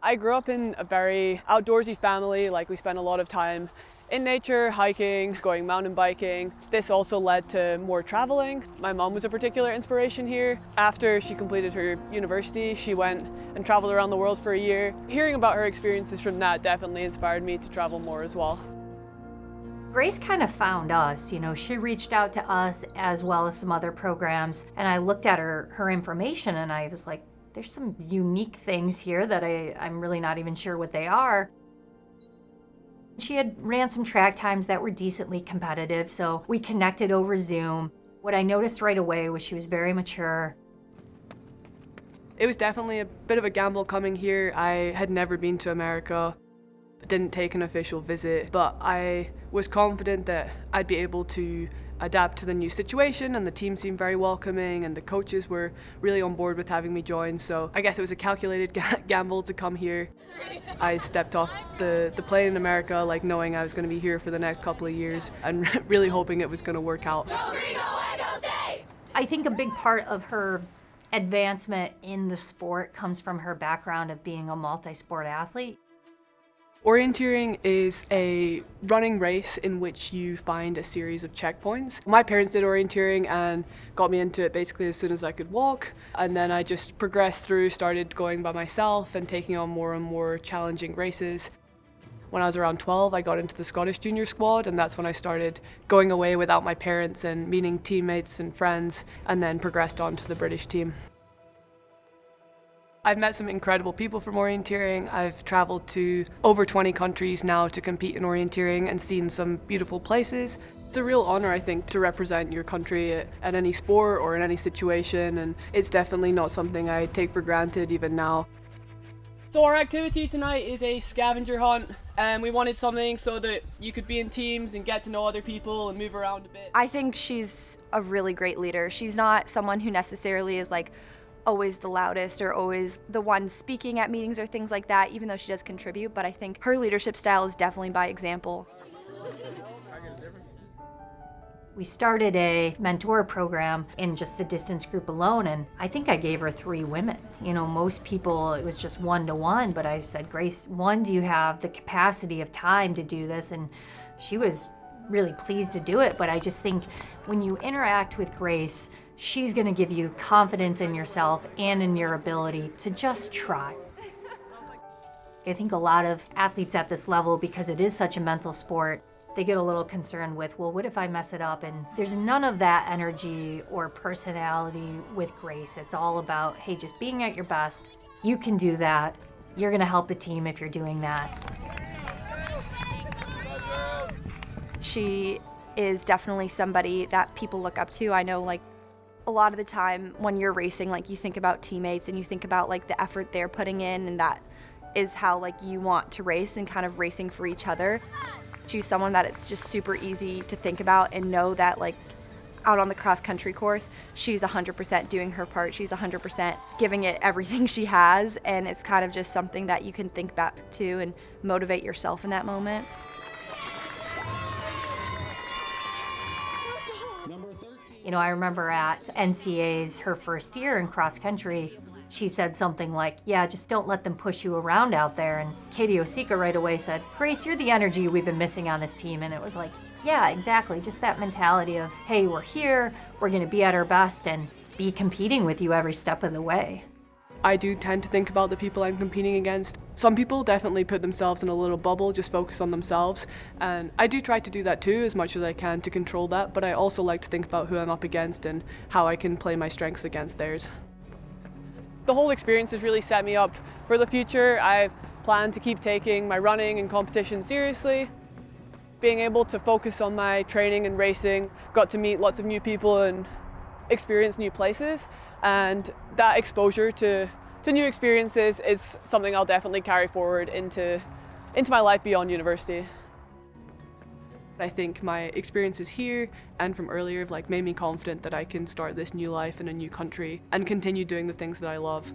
I grew up in a very outdoorsy family. Like, we spent a lot of time in nature, hiking, going mountain biking. This also led to more traveling. My mom was a particular inspiration here. After she completed her university, she went and traveled around the world for a year. Hearing about her experiences from that definitely inspired me to travel more as well. Grace kind of found us, she reached out to us as well as some other programs, and I looked at her information and I was like, there's some unique things here that I'm really not even sure what they are. She had ran some track times that were decently competitive, so we connected over Zoom. What I noticed right away was she was very mature. It was definitely a bit of a gamble coming here. I had never been to America, didn't take an official visit, but I was confident that I'd be able to adapt to the new situation, and the team seemed very welcoming and the coaches were really on board with having me join, so I guess it was a calculated gamble to come here. I stepped off the plane in America like knowing I was going to be here for the next couple of years and really hoping it was going to work out. I think a big part of her advancement in the sport comes from her background of being a multi-sport athlete. Orienteering is a running race in which you find a series of checkpoints. My parents did orienteering and got me into it basically as soon as I could walk, and then I just progressed through, started going by myself and taking on more and more challenging races. When I was around 12, I got into the Scottish junior squad, and that's when I started going away without my parents and meeting teammates and friends, and then progressed on to the British team. I've met some incredible people from orienteering. I've traveled to over 20 countries now to compete in orienteering and seen some beautiful places. It's a real honor, I think, to represent your country at any sport or in any situation, and it's definitely not something I take for granted even now. So our activity tonight is a scavenger hunt, and we wanted something so that you could be in teams and get to know other people and move around a bit. I think she's a really great leader. She's not someone who necessarily is like always the loudest or always the one speaking at meetings or things like that, even though she does contribute, but I think her leadership style is definitely by example. We started a mentor program in just the distance group alone, and I think I gave her 3 women. Most people, it was just 1-to-1, but I said, Grace, one, do you have the capacity of time to do this? And she was really pleased to do it, but I just think when you interact with Grace, she's gonna give you confidence in yourself and in your ability to just try. I think a lot of athletes at this level, because it is such a mental sport, they get a little concerned with, well, what if I mess it up? And there's none of that energy or personality with Grace. It's all about, hey, just being at your best. You can do that. You're gonna help the team if you're doing that. She is definitely somebody that people look up to. I know, like, a lot of the time when you're racing, like, you think about teammates and you think about like the effort they're putting in, and that is how like you want to race and kind of racing for each other. She's someone that it's just super easy to think about and know that, like, out on the cross country course, she's 100% doing her part. She's 100% giving it everything she has, and it's kind of just something that you can think back to and motivate yourself in that moment. I remember at NCA's her first year in cross country, she said something like, yeah, just don't let them push you around out there. And Katie Osika right away said, Grace, you're the energy we've been missing on this team. And it was like, yeah, exactly. Just that mentality of, hey, we're here, we're gonna be at our best and be competing with you every step of the way. I do tend to think about the people I'm competing against. Some people definitely put themselves in a little bubble, just focus on themselves, and I do try to do that too as much as I can to control that, but I also like to think about who I'm up against and how I can play my strengths against theirs. The whole experience has really set me up for the future. I plan to keep taking my running and competition seriously. Being able to focus on my training and racing, got to meet lots of new people and experience new places, and that exposure to new experiences is something I'll definitely carry forward into my life beyond university. I think my experiences here and from earlier have made me confident that I can start this new life in a new country and continue doing the things that I love.